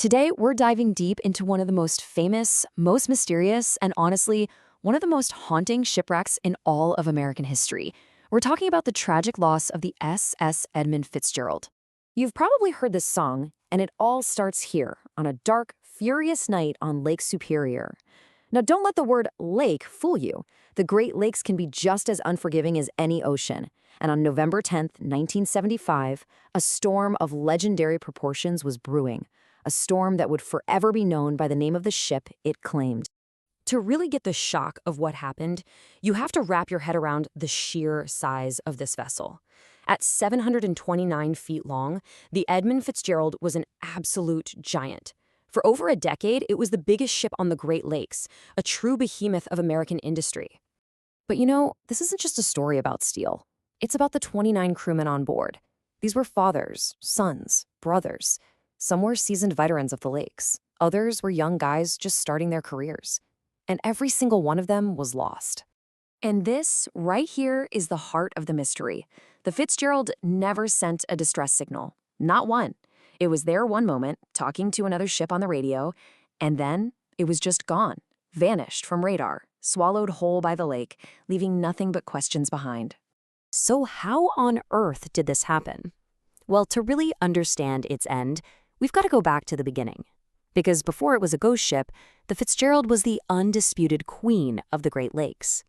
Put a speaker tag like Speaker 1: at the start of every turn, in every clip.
Speaker 1: Today, we're diving deep into one of the most famous, most mysterious, and honestly, one of the most haunting shipwrecks in all of American history. We're talking about the tragic loss of the SS Edmund Fitzgerald. You've probably heard this song, and it all starts here, on a dark, furious night on Lake Superior. Now, don't let the word lake fool you. The Great Lakes can be just as unforgiving as any ocean. And on November 10th, 1975, a storm of legendary proportions was brewing, a storm that would forever be known by the name of the ship it claimed. To really get the shock of what happened, you have to wrap your head around the sheer size of this vessel. At 729 feet long, the Edmund Fitzgerald was an absolute giant. For over a decade, it was the biggest ship on the Great Lakes, a true behemoth of American industry. But you know, this isn't just a story about steel. It's about the 29 crewmen on board. These were fathers, sons, brothers. Some were seasoned veterans of the lakes. Others were young guys just starting their careers. And every single one of them was lost. And this, right here, is the heart of the mystery. The Fitzgerald never sent a distress signal. Not one. It was there one moment, talking to another ship on the radio, and then it was just gone, vanished from radar, swallowed whole by the lake, leaving nothing but questions behind. So how on earth did this happen? Well, to really understand its end, we've got to go back to the beginning. Because before it was a ghost ship, the Fitzgerald was the undisputed queen of the Great Lakes.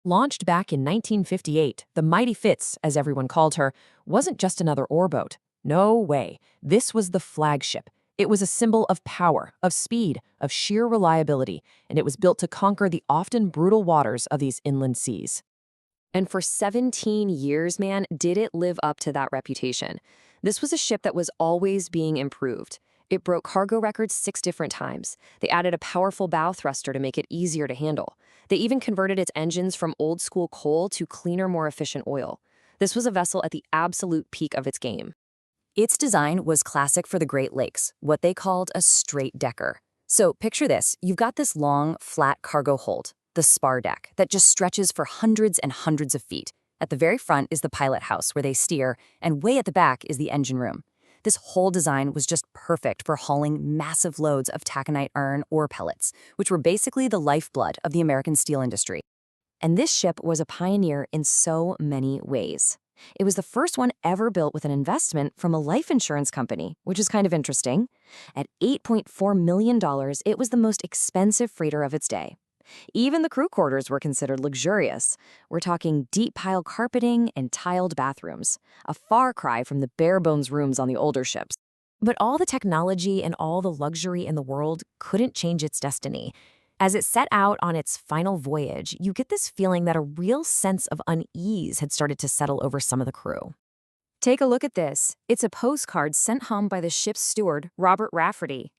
Speaker 1: Launched back in 1958, the mighty Fitz, as everyone called her, wasn't just another ore boat. No way. This was the flagship. It was a symbol of power, of speed, of sheer reliability, and it was built to conquer the often brutal waters of these inland seas. And for 17 years, man, did it live up to that reputation. This was a ship that was always being improved. It broke cargo records 6 different times. They added a powerful bow thruster to make it easier to handle. They even converted its engines from old-school coal to cleaner, more efficient oil. This was a vessel at the absolute peak of its game. Its design was classic for the Great Lakes, what they called a straight-decker. So picture this. You've got this long, flat cargo hold, the spar deck, that just stretches for hundreds and hundreds of feet. At the very front is the pilot house where they steer, and way at the back is the engine room. This whole design was just perfect for hauling massive loads of taconite iron ore pellets, which were basically the lifeblood of the American steel industry. And this ship was a pioneer in so many ways. It was the first one ever built with an investment from a life insurance company, which is kind of interesting. At $8.4 million, it was the most expensive freighter of its day. Even the crew quarters were considered luxurious. We're talking deep pile carpeting and tiled bathrooms, a far cry from the bare-bones rooms on the older ships. But all the technology and all the luxury in the world couldn't change its destiny. As it set out on its final voyage, you get this feeling that a real sense of unease had started to settle over some of the crew. Take a look at this. It's a postcard sent home by the ship's steward, Robert Rafferty.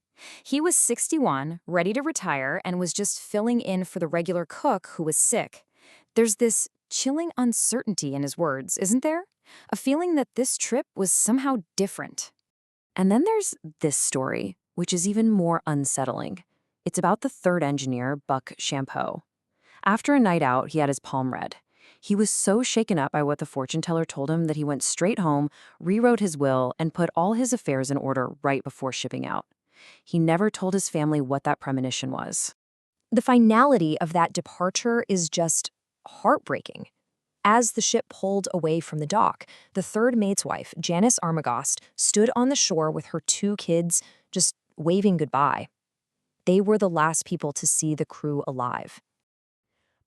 Speaker 1: He was 61, ready to retire, and was just filling in for the regular cook who was sick. There's this chilling uncertainty in his words, isn't there? A feeling that this trip was somehow different. And then there's this story, which is even more unsettling. It's about the third engineer, Buck Champeau. After a night out, he had his palm read. He was so shaken up by what the fortune teller told him that he went straight home, rewrote his will, and put all his affairs in order right before shipping out. He never told his family what that premonition was. The finality of that departure is just heartbreaking. As the ship pulled away from the dock, the third mate's wife, Janice Armagost, stood on the shore with her 2 kids, just waving goodbye. They were the last people to see the crew alive.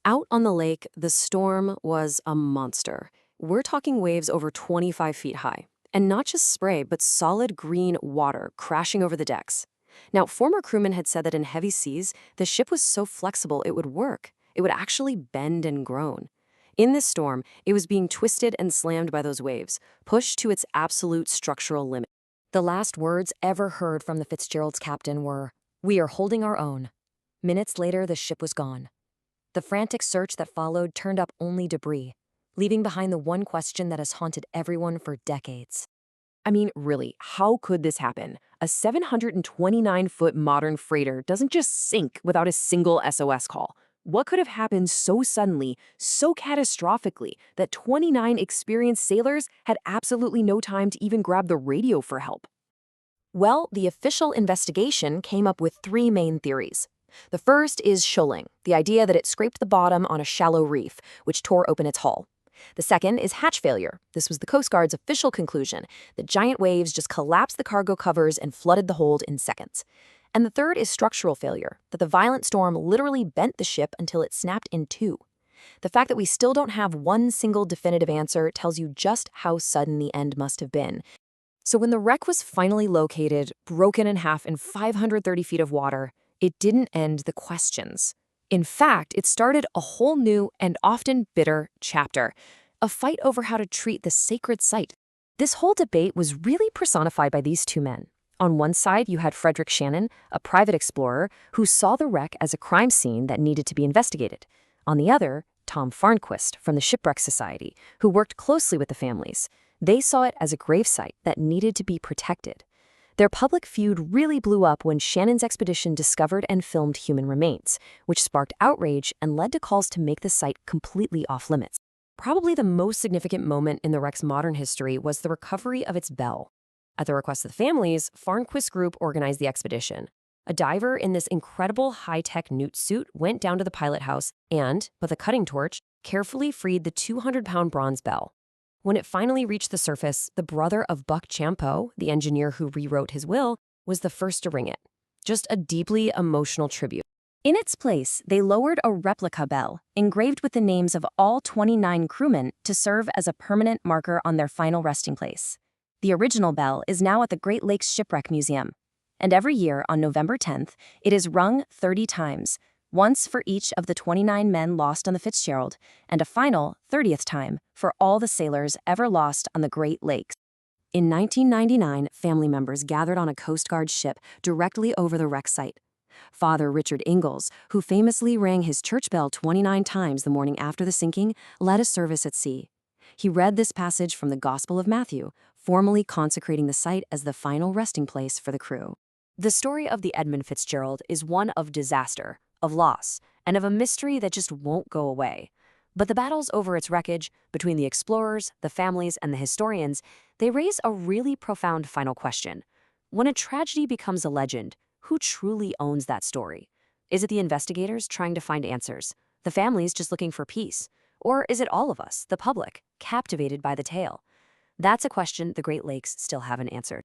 Speaker 1: Out on the lake, the storm was a monster. We're talking waves over 25 feet high. And not just spray, but solid green water crashing over the decks. Now, former crewmen had said that in heavy seas, the ship was so flexible it would work. It would actually bend and groan. In this storm, it was being twisted and slammed by those waves, pushed to its absolute structural limit. The last words ever heard from the Fitzgerald's captain were, "We are holding our own." Minutes later, the ship was gone. The frantic search that followed turned up only debris, leaving behind the one question that has haunted everyone for decades. I mean, really, how could this happen? A 729-foot modern freighter doesn't just sink without a single SOS call. What could have happened so suddenly, so catastrophically, that 29 experienced sailors had absolutely no time to even grab the radio for help? Well, the official investigation came up with three main theories. The first is shoaling, the idea that it scraped the bottom on a shallow reef, which tore open its hull. The second is hatch failure. This was the Coast Guard's official conclusion, that giant waves just collapsed the cargo covers and flooded the hold in seconds. And the third is structural failure, that the violent storm literally bent the ship until it snapped in two. The fact that we still don't have one single definitive answer tells you just how sudden the end must have been. So when the wreck was finally located, broken in half in 530 feet of water, it didn't end the questions. In fact, it started a whole new and often bitter chapter, a fight over how to treat the sacred site. This whole debate was really personified by these two men. On one side, you had Frederick Shannon, a private explorer who saw the wreck as a crime scene that needed to be investigated. On the other, Tom Farnquist from the Shipwreck Society, who worked closely with the families. They saw it as a gravesite that needed to be protected. Their public feud really blew up when Shannon's expedition discovered and filmed human remains, which sparked outrage and led to calls to make the site completely off-limits. Probably the most significant moment in the wreck's modern history was the recovery of its bell. At the request of the families, Farnquist Group organized the expedition. A diver in this incredible high-tech newt suit went down to the pilot house and, with a cutting torch, carefully freed the 200-pound bronze bell. When it finally reached the surface, the brother of Buck Champeau, the engineer who rewrote his will, was the first to ring it. Just a deeply emotional tribute. In its place, they lowered a replica bell, engraved with the names of all 29 crewmen to serve as a permanent marker on their final resting place. The original bell is now at the Great Lakes Shipwreck Museum. And every year, on November 10th, it is rung 30 times, once for each of the 29 men lost on the Fitzgerald, and a final 30th time for all the sailors ever lost on the Great Lakes. In 1999, family members gathered on a Coast Guard ship directly over the wreck site. Father Richard Ingalls, who famously rang his church bell 29 times the morning after the sinking, led a service at sea. He read this passage from the Gospel of Matthew, formally consecrating the site as the final resting place for the crew. The story of the Edmund Fitzgerald is one of disaster, of loss, and of a mystery that just won't go away. But the battles over its wreckage, between the explorers, the families, and the historians, they raise a really profound final question. When a tragedy becomes a legend, who truly owns that story? Is it the investigators trying to find answers, the families just looking for peace? Or is it all of us, the public, captivated by the tale? That's a question the Great Lakes still haven't answered.